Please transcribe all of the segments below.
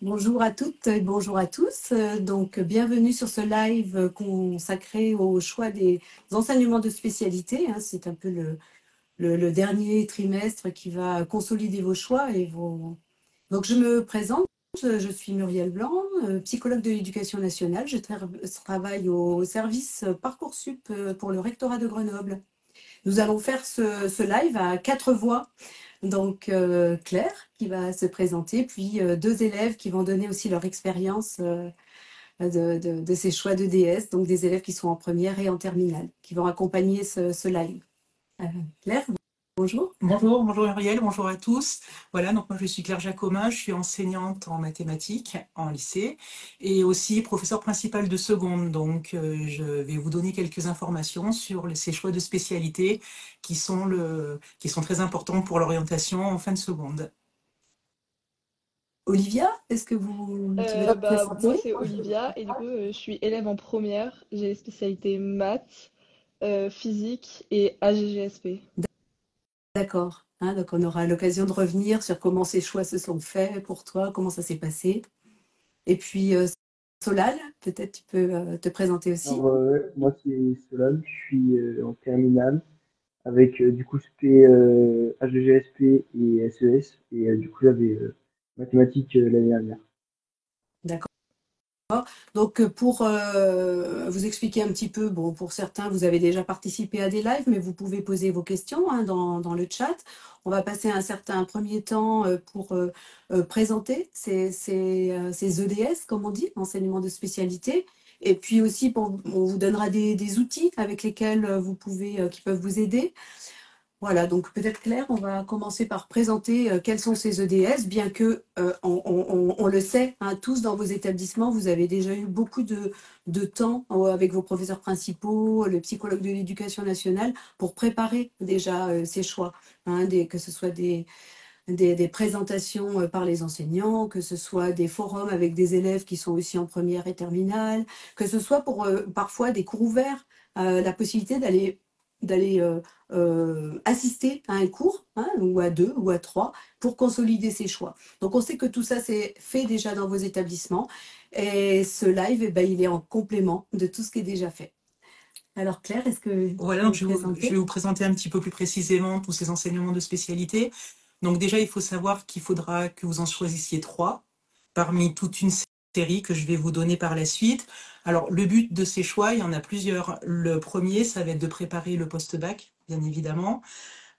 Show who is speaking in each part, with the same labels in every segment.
Speaker 1: Bonjour à toutes et bonjour à tous. Donc, bienvenue sur ce live consacré au choix des enseignements de spécialité, hein. C'est un peu le dernier trimestre qui va consolider vos choix et vos... Donc, je me présente. Je suis Muriel Blanc, psychologue de l'éducation nationale. Je travaille au service Parcoursup pour le rectorat de Grenoble. Nous allons faire ce live à 4 voix. Donc Claire qui va se présenter, puis deux élèves qui vont donner aussi leur expérience de ces choix de DS, donc des élèves qui sont en première et en terminale, qui vont accompagner ce live. Claire, bonjour.
Speaker 2: Bonjour, bonjour Muriel, bonjour à tous. Voilà, donc moi je suis Claire Jacomin, je suis enseignante en mathématiques en lycée et aussi professeure principale de seconde. Donc je vais vous donner quelques informations sur ces choix de spécialité qui sont très importants pour l'orientation en fin de seconde.
Speaker 1: Olivia, est-ce que tu veux te
Speaker 3: Moi
Speaker 1: présenter?
Speaker 3: c'est Olivia et du coup je suis élève en première, j'ai les spécialités maths, physique et AGGSP.
Speaker 1: D'accord. Hein, donc on aura l'occasion de revenir sur comment ces choix se sont faits pour toi, comment ça s'est passé. Et puis Solal, peut-être tu peux te présenter aussi.
Speaker 4: Alors, moi, c'est Solal, je suis en terminale avec du coup c'était HGSP et SES et du coup j'avais mathématiques l'année dernière.
Speaker 1: D'accord. Donc, pour vous expliquer un petit peu, bon, pour certains, vous avez déjà participé à des lives, mais vous pouvez poser vos questions hein, dans le chat. On va passer un certain premier temps pour présenter ces EDS, comme on dit, enseignement de spécialité. Et puis aussi, on vous donnera des outils avec lesquels vous pouvez, qui peuvent vous aider. Voilà, donc peut-être Claire, on va commencer par présenter quels sont ces EDS, bien que on le sait, hein, tous dans vos établissements, vous avez déjà eu beaucoup de temps avec vos professeurs principaux, le psychologue de l'éducation nationale, pour préparer déjà ces choix, hein, que ce soit des présentations par les enseignants, que ce soit des forums avec des élèves qui sont aussi en première et terminale, que ce soit pour parfois des cours ouverts, la possibilité d'aller assister à un cours, hein, ou à deux, ou à trois, pour consolider ses choix. Donc on sait que tout ça c'est fait déjà dans vos établissements, et ce live, eh ben, il est en complément de tout ce qui est déjà fait. Alors Claire, est-ce que tu
Speaker 2: Voilà,
Speaker 1: peux
Speaker 2: donc
Speaker 1: nous
Speaker 2: je vais
Speaker 1: présenter?
Speaker 2: vous présenter un petit peu plus précisément tous ces enseignements de spécialité. Donc déjà, il faut savoir qu'il faudra que vous en choisissiez 3 parmi toute une série que je vais vous donner par la suite. Alors, le but de ces choix, il y en a plusieurs. Le premier, ça va être de préparer le post-bac, bien évidemment.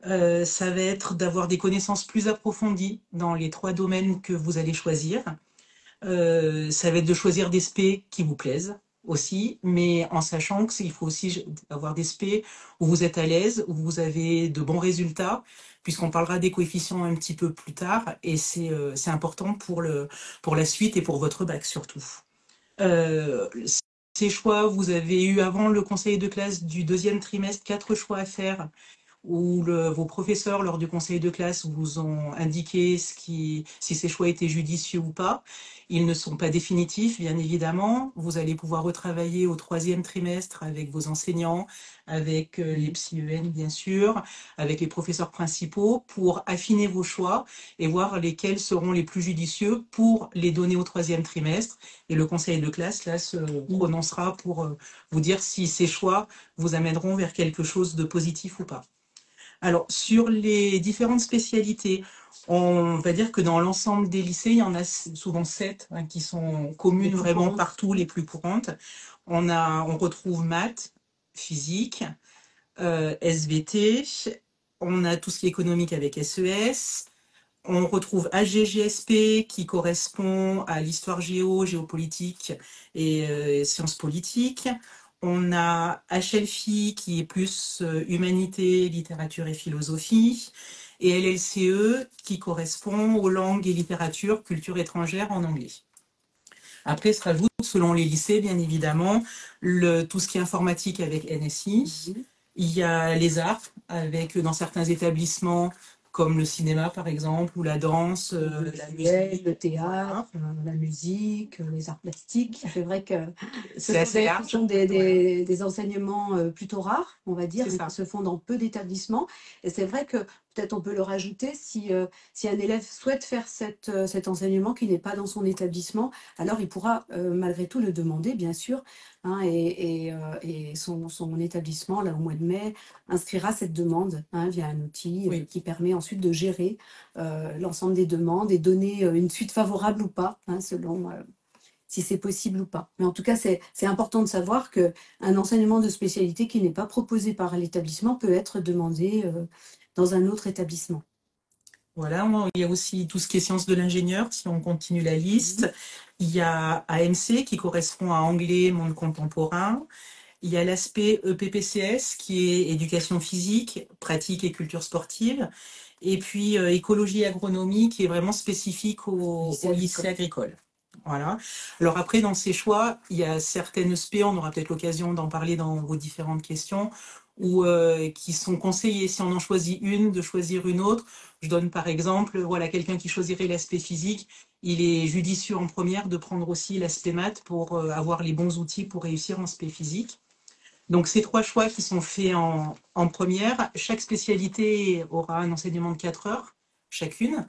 Speaker 2: Ça va être d'avoir des connaissances plus approfondies dans les 3 domaines que vous allez choisir. Ça va être de choisir des spé qui vous plaisent aussi, mais en sachant qu'il faut aussi avoir des spé où vous êtes à l'aise, où vous avez de bons résultats, puisqu'on parlera des coefficients un petit peu plus tard, et c'est important pour la suite et pour votre bac surtout. Euh, Ces choix, vous avez eu avant le conseil de classe du deuxième trimestre 4 choix à faire où vos professeurs, lors du conseil de classe, vous ont indiqué si ces choix étaient judicieux ou pas. Ils ne sont pas définitifs, bien évidemment. Vous allez pouvoir retravailler au troisième trimestre avec vos enseignants, avec les psy-EN, bien sûr, avec les professeurs principaux, pour affiner vos choix et voir lesquels seront les plus judicieux pour les donner au troisième trimestre. Et le conseil de classe, là, se prononcera pour vous dire si ces choix vous amèneront vers quelque chose de positif ou pas. Alors, sur les différentes spécialités, on va dire que dans l'ensemble des lycées, il y en a souvent 7 hein, qui sont communes vraiment partout, les plus courantes. On retrouve maths, physique, SVT, on a tout ce qui est économique avec SES, on retrouve AGGSP qui correspond à l'histoire géopolitique et sciences politiques. On a HLFI qui est plus humanité, littérature et philosophie. Et LLCE qui correspond aux langues et littérature, culture étrangère en anglais. Après, se rajoute, selon les lycées, bien évidemment, tout ce qui est informatique avec NSI. Il y a les arts, avec dans certains établissements, comme le cinéma par exemple, ou la danse, la musique,
Speaker 1: Le théâtre, la musique, les arts plastiques. C'est vrai que ce
Speaker 2: c'est
Speaker 1: sont
Speaker 2: assez large.
Speaker 1: des enseignements plutôt rares, on va dire,
Speaker 2: C'est
Speaker 1: mais
Speaker 2: ça.
Speaker 1: qui se font dans peu d'établissements. Et c'est vrai que peut-être on peut le rajouter, si un élève souhaite faire cet enseignement qui n'est pas dans son établissement, alors il pourra malgré tout le demander, bien sûr, hein, et son établissement, là, au mois de mai, inscrira cette demande, hein, via un outil
Speaker 2: Oui.
Speaker 1: qui permet ensuite de gérer l'ensemble des demandes et donner une suite favorable ou pas, hein, selon si c'est possible ou pas. Mais en tout cas, c'est important de savoir qu'un enseignement de spécialité qui n'est pas proposé par l'établissement peut être demandé dans un autre établissement.
Speaker 2: Voilà, il y a aussi tout ce qui est sciences de l'ingénieur, si on continue la liste. Il y a AMC qui correspond à anglais, monde contemporain. Il y a l'aspect EPPCS qui est éducation physique, pratique et culture sportive. Et puis écologie et agronomie qui est vraiment spécifique au lycée agricole. Voilà. Alors après, dans ces choix, il y a certaines SP, on aura peut-être l'occasion d'en parler dans vos différentes questions, ou qui sont conseillées, si on en choisit une, de choisir une autre. Je donne par exemple, voilà, quelqu'un qui choisirait l'aspect physique, il est judicieux en première de prendre aussi l'aspect maths pour avoir les bons outils pour réussir en spé physique. Donc ces 3 choix qui sont faits en première, chaque spécialité aura un enseignement de 4 heures chacune.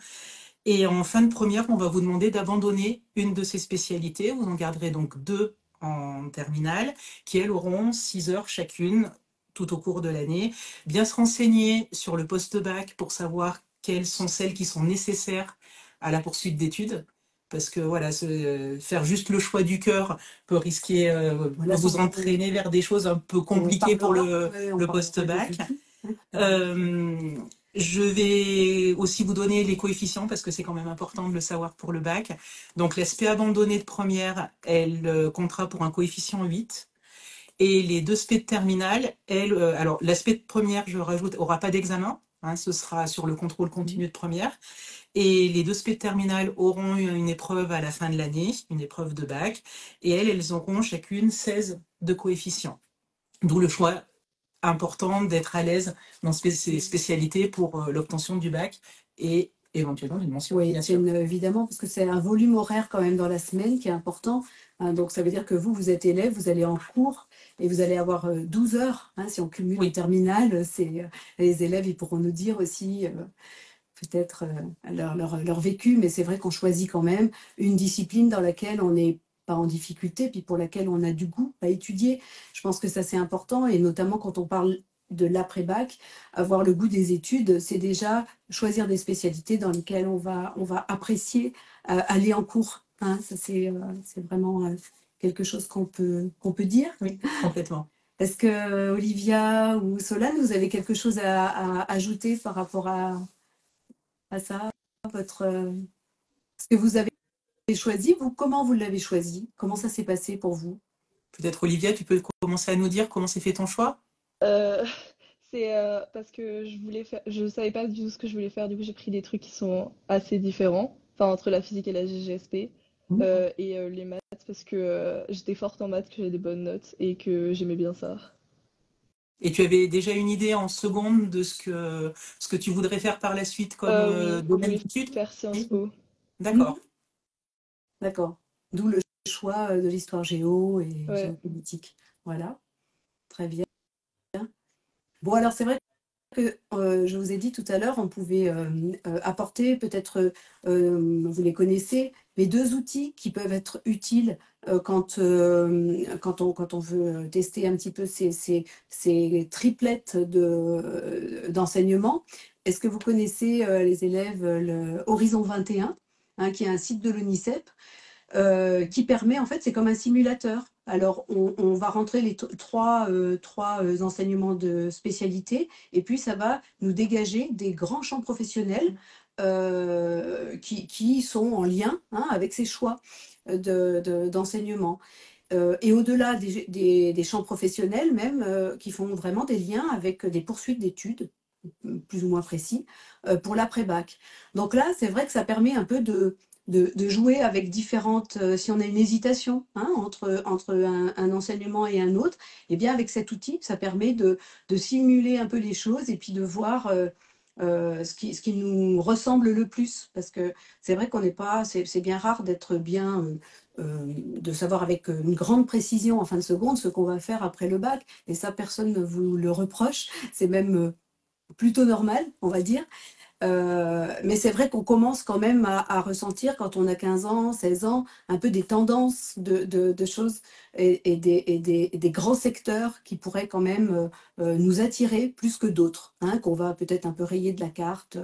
Speaker 2: Et en fin de première, on va vous demander d'abandonner une de ces spécialités. Vous en garderez donc 2 en terminale, qui elles auront 6 heures chacune tout au cours de l'année. Bien se renseigner sur le post-bac pour savoir quelles sont celles qui sont nécessaires à la poursuite d'études. Parce que voilà, faire juste le choix du cœur peut risquer de vous entraîner vers des choses un peu compliquées pour le post-bac. Je vais aussi vous donner les coefficients parce que c'est quand même important de le savoir pour le bac. Donc l'aspect abandonné de première, elle comptera pour un coefficient 8. Et les 2 spé de terminale, alors l'aspect de première, je rajoute, aura pas d'examen. Hein, ce sera sur le contrôle continu de première. Et les 2 spé de terminale auront une épreuve à la fin de l'année, une épreuve de bac. Et elles auront chacune 16 de coefficients. D'où le choix important d'être à l'aise dans ces spécialités pour l'obtention du bac et éventuellement d'une mention.
Speaker 1: Oui,
Speaker 2: bien sûr.
Speaker 1: évidemment, parce que c'est un volume horaire quand même dans la semaine qui est important. Hein, donc ça veut dire que vous êtes élève, vous allez en cours et vous allez avoir 12 heures. Hein, si on cumule les terminales, les élèves ils pourront nous dire aussi peut-être leur vécu, mais c'est vrai qu'on choisit quand même une discipline dans laquelle on n'est pas en difficulté, puis pour laquelle on a du goût à étudier. Je pense que ça c'est important, et notamment quand on parle de l'après-bac, avoir le goût des études, c'est déjà choisir des spécialités dans lesquelles on va apprécier aller en cours. Hein, ça c'est vraiment quelque chose qu'on peut dire.
Speaker 2: Oui, complètement.
Speaker 1: Est-ce que Olivia ou Solane, vous avez quelque chose à ajouter par rapport à ça, ce que vous avez choisi, vous, comment vous l'avez choisi? Comment ça s'est passé pour vous?
Speaker 2: Peut-être Olivia, tu peux commencer à nous dire comment s'est fait ton choix?
Speaker 3: C'est parce que je savais pas du tout ce que je voulais faire, du coup j'ai pris des trucs qui sont assez différents, enfin entre la physique et la GGSP, et les maths parce que j'étais forte en maths, que j'avais des bonnes notes et que j'aimais bien ça.
Speaker 2: Et tu avais déjà une idée en seconde de ce que tu voudrais faire par la suite comme domaine d'études?
Speaker 3: Faire Sciences Po.
Speaker 2: D'accord.
Speaker 1: D'accord. D'où le choix de l'histoire géo et géopolitique. Voilà. Très bien. Bon, alors c'est vrai que je vous ai dit tout à l'heure, on pouvait apporter peut-être, vous les connaissez, mais 2 outils qui peuvent être utiles quand on veut tester un petit peu ces triplettes d'enseignement. Est-ce que vous connaissez les élèves le Horizon 21, hein, qui est un site de l'ONICEP qui permet, en fait, c'est comme un simulateur. Alors, on va rentrer les 3 enseignements de spécialité et puis ça va nous dégager des grands champs professionnels qui sont en lien, hein, avec ces choix d'enseignement. Et au-delà des champs professionnels même, qui font vraiment des liens avec des poursuites d'études plus ou moins précis pour l'après-bac. Donc là, c'est vrai que ça permet un peu de jouer avec différentes, si on a une hésitation, hein, entre un enseignement et un autre, et bien avec cet outil, ça permet de simuler un peu les choses et puis de voir ce qui nous ressemble le plus. Parce que c'est vrai qu'on n'est pas, c'est bien rare d'être bien, de savoir avec une grande précision en fin de seconde ce qu'on va faire après le bac. Et ça, personne ne vous le reproche. C'est même plutôt normal, on va dire. Mais c'est vrai qu'on commence quand même à ressentir, quand on a 15 ans, 16 ans, un peu des tendances de choses et des grands secteurs qui pourraient quand même nous attirer plus que d'autres, hein, qu'on va peut-être un peu rayer de la carte.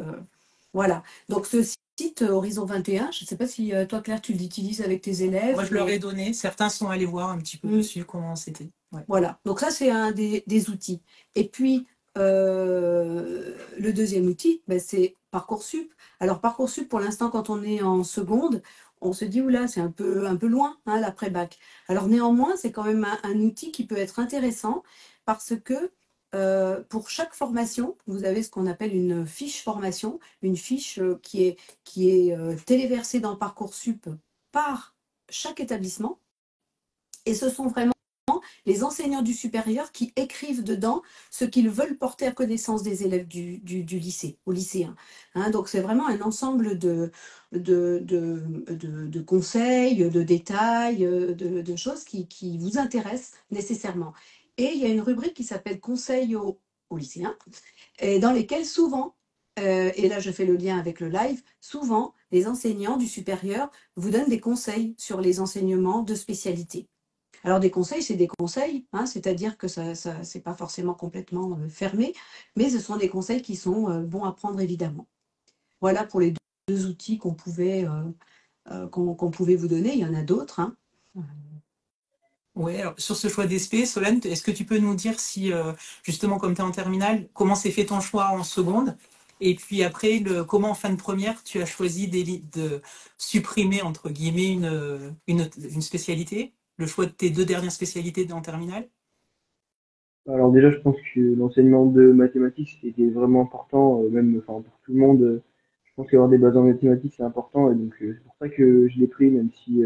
Speaker 1: Voilà. Donc ce site Horizon 21, je ne sais pas si toi, Claire, tu l'utilises avec tes élèves.
Speaker 2: Moi, je leur ai donné. Certains sont allés voir un petit peu dessus comment c'était. Ouais.
Speaker 1: Voilà. Donc ça, c'est un des outils. Et puis, le deuxième outil, ben, c'est Parcoursup. Alors Parcoursup, pour l'instant, quand on est en seconde, on se dit, oula, c'est un peu loin, hein, l'après-bac. Alors néanmoins, c'est quand même un outil qui peut être intéressant parce que pour chaque formation, vous avez ce qu'on appelle une fiche formation, une fiche qui est téléversée dans Parcoursup par chaque établissement. Et ce sont vraiment les enseignants du supérieur qui écrivent dedans ce qu'ils veulent porter à connaissance des élèves du lycée, aux lycéens. Hein, donc c'est vraiment un ensemble de conseils, de détails, de choses qui vous intéressent nécessairement. Et il y a une rubrique qui s'appelle Conseils aux lycéens, et dans lesquels souvent, et là je fais le lien avec le live, souvent les enseignants du supérieur vous donnent des conseils sur les enseignements de spécialité. Alors des conseils, c'est des conseils, hein, c'est-à-dire que ça c'est pas forcément complètement fermé, mais ce sont des conseils qui sont bons à prendre évidemment. Voilà pour les deux outils qu'on pouvait vous donner. Il y en a d'autres. Hein.
Speaker 2: Ouais, alors, sur ce choix d'ESP, Solène, est-ce que tu peux nous dire si, justement, comme tu es en terminale, comment s'est fait ton choix en seconde? Et puis après, comment en fin de première, tu as choisi de supprimer, entre guillemets, une spécialité? Le choix de tes deux dernières spécialités en terminale?
Speaker 4: Alors déjà, je pense que l'enseignement de mathématiques c'était vraiment important, même enfin pour tout le monde. Je pense qu'avoir des bases en mathématiques c'est important et donc c'est pour ça que je l'ai pris, même si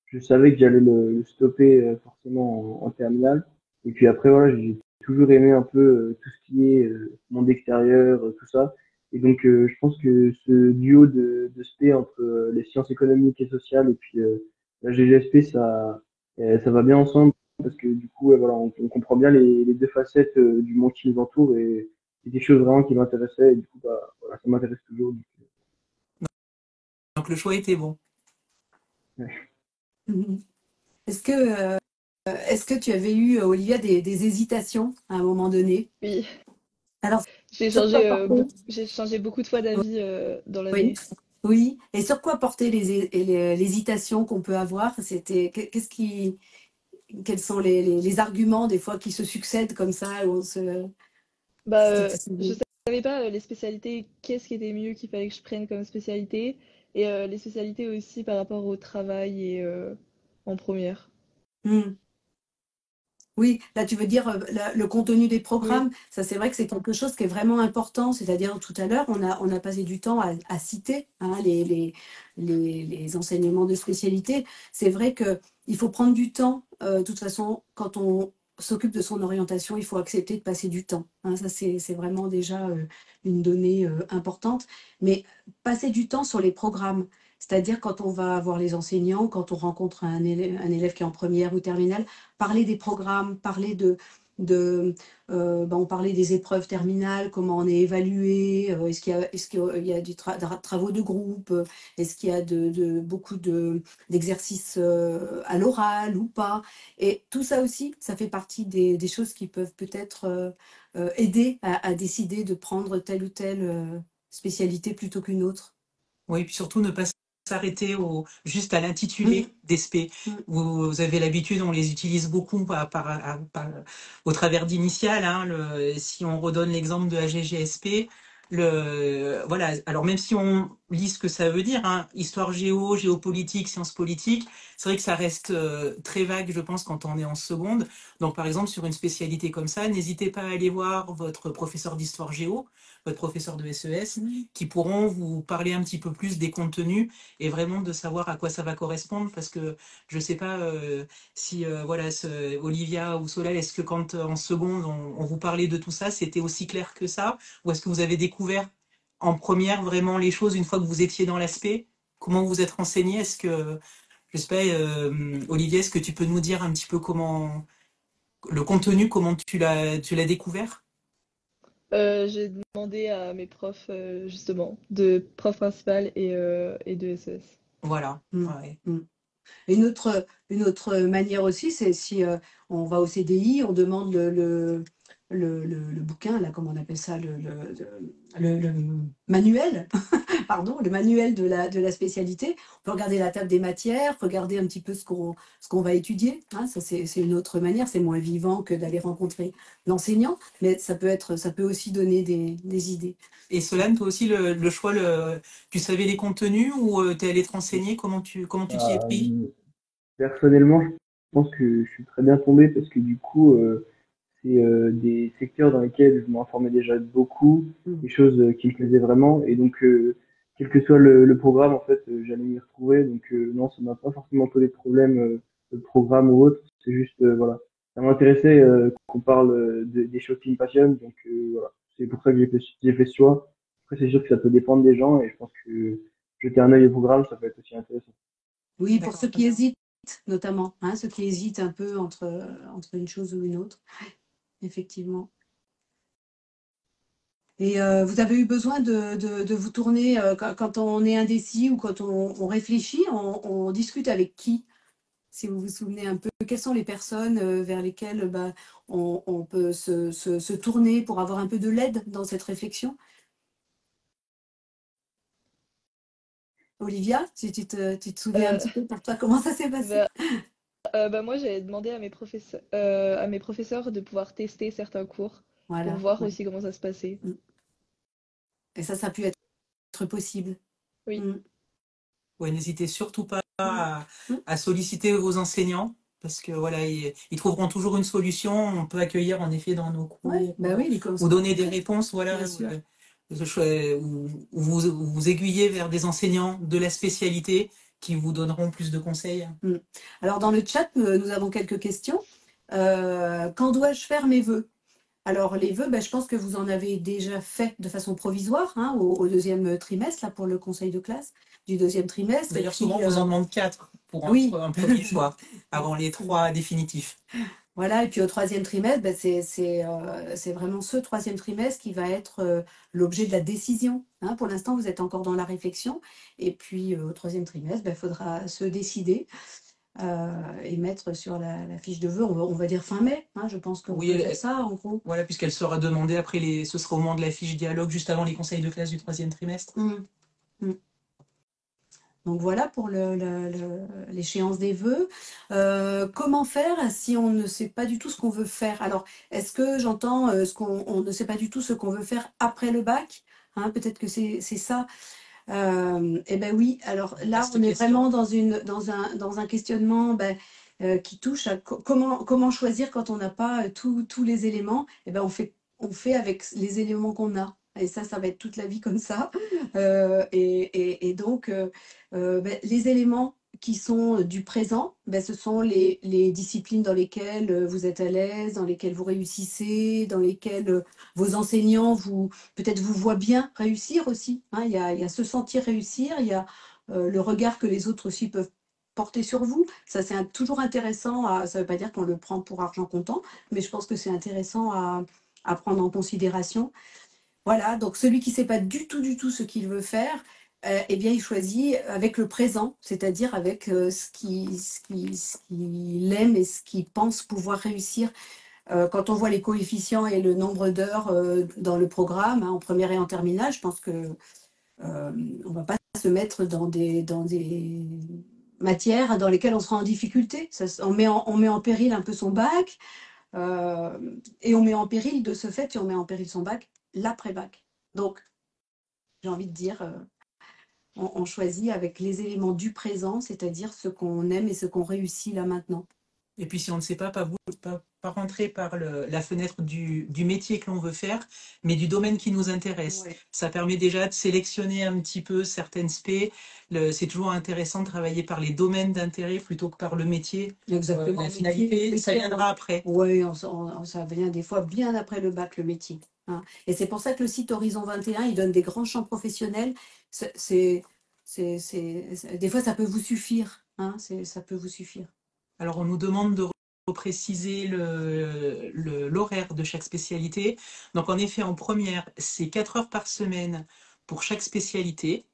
Speaker 4: je savais que j'allais le stopper forcément en terminale. Et puis après voilà, j'ai toujours aimé un peu tout ce qui est monde extérieur, tout ça. Et donc je pense que ce duo de spé entre les sciences économiques et sociales et puis la GGSP, ça va bien ensemble parce que du coup, voilà, on comprend bien les deux facettes du monde qui nous entoure et c'est des choses vraiment qui m'intéressaient et du coup, bah, voilà, ça m'intéresse toujours.
Speaker 2: Donc le choix était bon.
Speaker 4: Ouais.
Speaker 1: Mhm. Est-ce que tu avais eu, Olivia, des hésitations à un moment donné?
Speaker 3: Oui,
Speaker 1: Alors,
Speaker 3: j'ai
Speaker 1: sur quoi
Speaker 3: changé,
Speaker 1: porter
Speaker 3: j'ai changé beaucoup de fois d'avis dans
Speaker 1: Oui,
Speaker 3: l'année.
Speaker 1: oui. Et sur quoi porter l'hésitation qu'on peut avoir? C'était quels sont les arguments des fois qui se succèdent comme ça où on se
Speaker 3: Bah,
Speaker 1: c'était
Speaker 3: je
Speaker 1: décidé.
Speaker 3: savais pas les spécialités, qu'est-ce qui était mieux qu'il fallait que je prenne comme spécialité, et les spécialités aussi par rapport au travail et en première.
Speaker 1: Hmm. Oui, là tu veux dire le contenu des
Speaker 3: Oui,
Speaker 1: programmes, ça c'est vrai que c'est quelque chose qui est vraiment important, c'est-à-dire tout à l'heure on a passé du temps à citer hein, les enseignements de spécialité. C'est vrai qu'il faut prendre du temps, de toute façon quand on s'occupe de son orientation, il faut accepter de passer du temps. Hein, ça c'est vraiment déjà une donnée importante, mais passer du temps sur les programmes. C'est-à-dire quand on va voir les enseignants, quand on rencontre un élève qui est en première ou terminale, parler des programmes, parler on parlait des épreuves terminales, comment on est évalué, est-ce qu'il y a des travaux de groupe, est-ce qu'il y a beaucoup d'exercices à l'oral ou pas. Et tout ça aussi, ça fait partie des choses qui peuvent peut-être aider à décider de prendre telle ou telle spécialité plutôt qu'une autre.
Speaker 2: Oui, puis surtout ne pas s'arrêter juste à
Speaker 1: Mm,
Speaker 2: l'intitulé d'ESP.
Speaker 1: mm,
Speaker 2: Vous avez l'habitude, on les utilise beaucoup au travers d'initiales. Hein, si on redonne l'exemple de AGGSP, voilà. Alors même si on lit ce que ça veut dire, hein, histoire géo, géopolitique, sciences politiques, c'est vrai que ça reste très vague, je pense, quand on est en seconde. Donc par exemple, sur une spécialité comme ça, n'hésitez pas à aller voir votre professeur d'histoire géo, votre professeur de SES,
Speaker 1: mm.
Speaker 2: qui pourront vous parler un petit peu plus des contenus et vraiment de savoir à quoi ça va correspondre parce que je ne sais pas si voilà Olivia ou Solal, est-ce que quand en seconde on vous parlait de tout ça, c'était aussi clair que ça ou est-ce que vous avez découvert en première vraiment les choses une fois que vous étiez dans l'aspect? Comment vous êtes renseigné? Est-ce que je sais pas, Olivia, est-ce que tu peux nous dire un petit peu comment le contenu, comment tu l'as découvert?
Speaker 3: J'ai demandé à mes profs, justement, de prof principal et de SES.
Speaker 2: Voilà.
Speaker 1: Mm.
Speaker 2: Ouais.
Speaker 1: Mm. Une autre manière aussi, c'est si on va au CDI, on demande le bouquin, là, comment on appelle ça, le manuel, pardon, le manuel de la spécialité. On peut regarder la table des matières, regarder un petit peu ce qu'on va étudier. Hein, ça, c'est une autre manière, c'est moins vivant que d'aller rencontrer l'enseignant, mais ça peut aussi donner des idées.
Speaker 2: Et Solane, toi aussi, le choix, tu savais les contenus ou tu es allé te renseigner? Comment tu t'y es pris?
Speaker 4: Personnellement, je pense que je suis très bien tombé parce que du coup, c'est des secteurs dans lesquels je m'informais déjà beaucoup,
Speaker 1: Mm.
Speaker 4: des choses qui me plaisaient vraiment. Et donc, quel que soit le programme, en fait, j'allais m'y retrouver. Donc, non, ça m'a pas forcément posé de problème, le programme ou autre. C'est juste, voilà. Ça m'intéressait qu'on parle des choses qui me passionnent. Donc, voilà. C'est pour ça que j'ai fait ce choix. Après, c'est sûr que ça peut dépendre des gens et je pense que jeter un œil au programme, ça peut être aussi intéressant.
Speaker 1: Oui, pour
Speaker 2: D'accord,
Speaker 1: ceux
Speaker 2: très
Speaker 1: qui
Speaker 2: bien.
Speaker 1: hésitent, notamment, hein, ceux qui hésitent un peu entre une chose ou une autre, effectivement. Et vous avez eu besoin de vous tourner quand on est indécis ou quand on réfléchit, on discute avec qui? Si vous vous souvenez un peu, quelles sont les personnes vers lesquelles bah, on peut se tourner pour avoir un peu de l'aide dans cette réflexion? Olivia, si tu te souviens un
Speaker 3: Euh,
Speaker 1: petit peu pour toi comment ça s'est passé?
Speaker 3: bah, bah, moi, j'avais demandé à mes professeurs de pouvoir tester certains cours pour
Speaker 1: Voilà,
Speaker 3: voir
Speaker 1: ouais.
Speaker 3: aussi comment ça se passait.
Speaker 1: Mm. Et ça a pu être possible.
Speaker 3: Oui.
Speaker 1: Mm.
Speaker 2: Ouais, n'hésitez surtout pas
Speaker 1: Mm. Mm.
Speaker 2: à solliciter vos enseignants parce que voilà, ils trouveront toujours une solution. On peut accueillir en effet dans nos
Speaker 1: Ouais,
Speaker 2: cours
Speaker 1: bah oui, les
Speaker 2: ou donner des
Speaker 1: concrets,
Speaker 2: réponses, voilà,
Speaker 1: bien sûr.
Speaker 2: ou vous aiguiller vers des enseignants de la spécialité qui vous donneront plus de conseils.
Speaker 1: Mm. Alors, dans le chat, nous avons quelques questions. Quand dois-je faire mes vœux? Alors, les vœux, ben, je pense que vous en avez déjà fait de façon provisoire hein, au deuxième trimestre, là, pour le conseil de classe du deuxième trimestre. Et
Speaker 2: D'ailleurs, souvent,
Speaker 1: puis,
Speaker 2: on vous en demande 4 pour
Speaker 1: oui,
Speaker 2: un premier choix avant les 3 définitifs.
Speaker 1: voilà. Et puis au troisième trimestre, ben, c'est vraiment ce troisième trimestre qui va être l'objet de la décision. Hein. Pour l'instant, vous êtes encore dans la réflexion. Et puis, au troisième trimestre, il faudra se décider et mettre sur la fiche de vœux, on va dire fin mai. Hein, je pense qu'on
Speaker 2: Oui,
Speaker 1: peut faire ça, en gros.
Speaker 2: voilà, puisqu'elle sera demandée après ce sera au moment de la fiche dialogue, juste avant les conseils de classe du troisième trimestre.
Speaker 1: Mm. Mm. Donc voilà pour l'échéance des vœux. Comment faire si on ne sait pas du tout ce qu'on veut faire? Alors, est-ce que j'entends on ne sait pas du tout ce qu'on veut faire après le bac? Hein, peut-être que c'est ça. Eh ben oui, alors là,
Speaker 2: Vaste
Speaker 1: on est
Speaker 2: question.
Speaker 1: vraiment dans un questionnement qui touche à comment choisir quand on n'a pas tous les éléments. Eh ben on fait avec les éléments qu'on a. Et ça va être toute la vie comme ça. Et donc, ben, les éléments qui sont du présent, ben, ce sont les disciplines dans lesquelles vous êtes à l'aise, dans lesquelles vous réussissez, dans lesquelles vos enseignants peut-être vous voient bien réussir aussi. Hein. Il y a se sentir réussir, il y a le regard que les autres aussi peuvent porter sur vous. Ça, c'est toujours intéressant. Ça ne veut pas dire qu'on le prend pour argent comptant, mais je pense que c'est intéressant à prendre en considération. Voilà, donc celui qui ne sait pas du tout ce qu'il veut faire, eh bien, il choisit avec le présent, c'est-à-dire avec ce qu'il aime et ce qu'il pense pouvoir réussir. Quand on voit les coefficients et le nombre d'heures dans le programme, hein, en première et en terminale, je pense que on ne va pas se mettre dans des matières dans lesquelles on sera en difficulté. On met en péril un peu son bac et on met en péril, de ce fait, si on met en péril son bac, l'après-bac. Donc, j'ai envie de dire, on choisit avec les éléments du présent, c'est-à-dire ce qu'on aime et ce qu'on réussit là maintenant.
Speaker 2: Et puis si on ne sait pas rentrer par la fenêtre du métier que l'on veut faire, mais du domaine qui nous intéresse.
Speaker 1: Ouais.
Speaker 2: Ça permet déjà de sélectionner un petit peu certaines spé. C'est toujours intéressant de travailler par les domaines d'intérêt plutôt que par le métier.
Speaker 1: Exactement.
Speaker 2: La finalité, ça viendra après.
Speaker 1: Oui, ça vient des fois bien après le bac, le métier. Hein. Et c'est pour ça que le site Horizon 21, il donne des grands champs professionnels. Des fois, ça peut vous suffire. Hein, ça peut vous suffire.
Speaker 2: Alors on nous demande de repréciser l'horaire de chaque spécialité. Donc en effet, en première, c'est 4 heures par semaine pour chaque spécialité,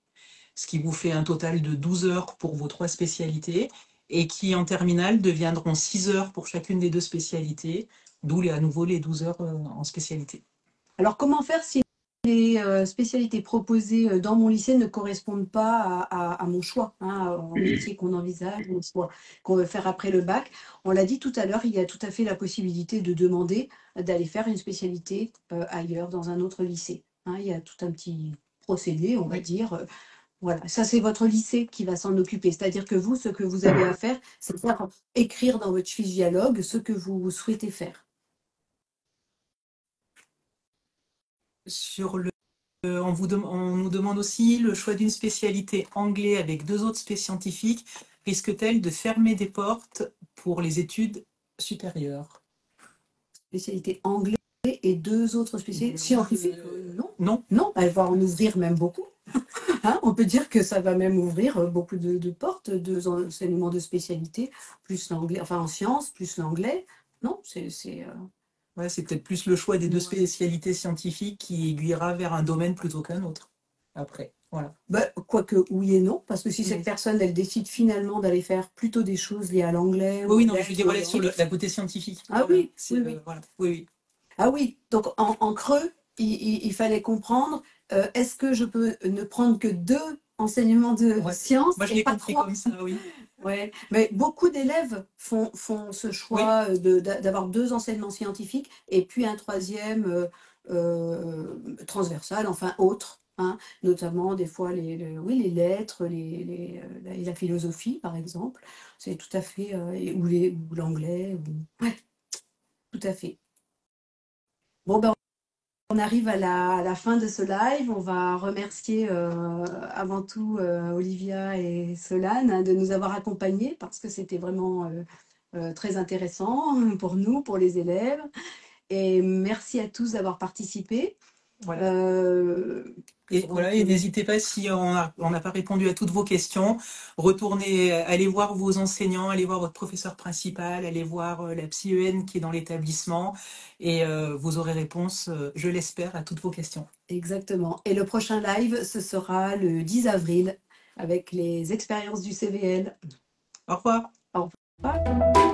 Speaker 2: ce qui vous fait un total de 12 heures pour vos 3 spécialités, et qui en terminale deviendront 6 heures pour chacune des 2 spécialités, d'où à nouveau les 12 heures en spécialité.
Speaker 1: Alors, comment faire si les spécialités proposées dans mon lycée ne correspondent pas à mon choix, hein, au métier qu'on envisage, au choix qu'on veut faire après le bac? On l'a dit tout à l'heure, il y a tout à fait la possibilité de demander d'aller faire une spécialité ailleurs, dans un autre lycée. Hein, il y a tout un petit procédé, on va dire. Voilà, ça c'est votre lycée qui va s'en occuper. C'est-à-dire que vous, ce que vous avez à faire, c'est faire écrire dans votre fiche dialogue ce que vous souhaitez faire.
Speaker 2: On nous demande aussi le choix d'une spécialité anglais avec 2 autres spé scientifiques risque-t-elle de fermer des portes pour les études supérieures?
Speaker 1: Spécialité anglais et 2 autres spécialités scientifiques? Non.
Speaker 2: Non.
Speaker 1: Non, elle va en ouvrir même beaucoup. Hein, on peut dire que ça va même ouvrir beaucoup de portes, 2 enseignements de spécialité, plus l'anglais, enfin en sciences, plus l'anglais. Non,
Speaker 2: Ouais, c'est peut-être plus le choix des 2 spécialités scientifiques qui aiguillera vers un domaine plutôt qu'un autre. Après, voilà.
Speaker 1: Bah, quoique oui et non, parce que si cette personne, elle décide finalement d'aller faire plutôt des choses liées à l'anglais.
Speaker 2: Oui, non, mais je veux dire, voilà, sur la côté scientifique.
Speaker 1: Ah oui,
Speaker 2: oui. Voilà. Oui.
Speaker 1: Ah oui, donc en creux, il fallait comprendre, est-ce que je peux ne prendre que 2 enseignements de sciences
Speaker 2: Moi, je
Speaker 1: et
Speaker 2: l'ai
Speaker 1: pas
Speaker 2: compris
Speaker 1: 3?
Speaker 2: comme ça, oui.
Speaker 1: Ouais, mais beaucoup d'élèves font ce choix d'avoir 2 enseignements scientifiques et puis un 3e transversal, enfin autre, hein, notamment des fois les lettres, la philosophie par exemple, c'est tout à fait, ou l'anglais, ouais, tout à fait. Bon ben on arrive à la fin de ce live. On va remercier avant tout Olivia et Solane, hein, de nous avoir accompagnés parce que c'était vraiment très intéressant pour nous, pour les élèves. Et merci à tous d'avoir participé.
Speaker 2: Voilà. Et n'hésitez pas, si on n'a pas répondu à toutes vos questions, retournez, allez voir vos enseignants, allez voir votre professeur principal, allez voir la psy-EN qui est dans l'établissement, et vous aurez réponse, je l'espère, à toutes vos questions.
Speaker 1: Exactement. Et le prochain live, ce sera le 10 avril avec les expériences du CVL.
Speaker 2: Au revoir.
Speaker 1: Au revoir.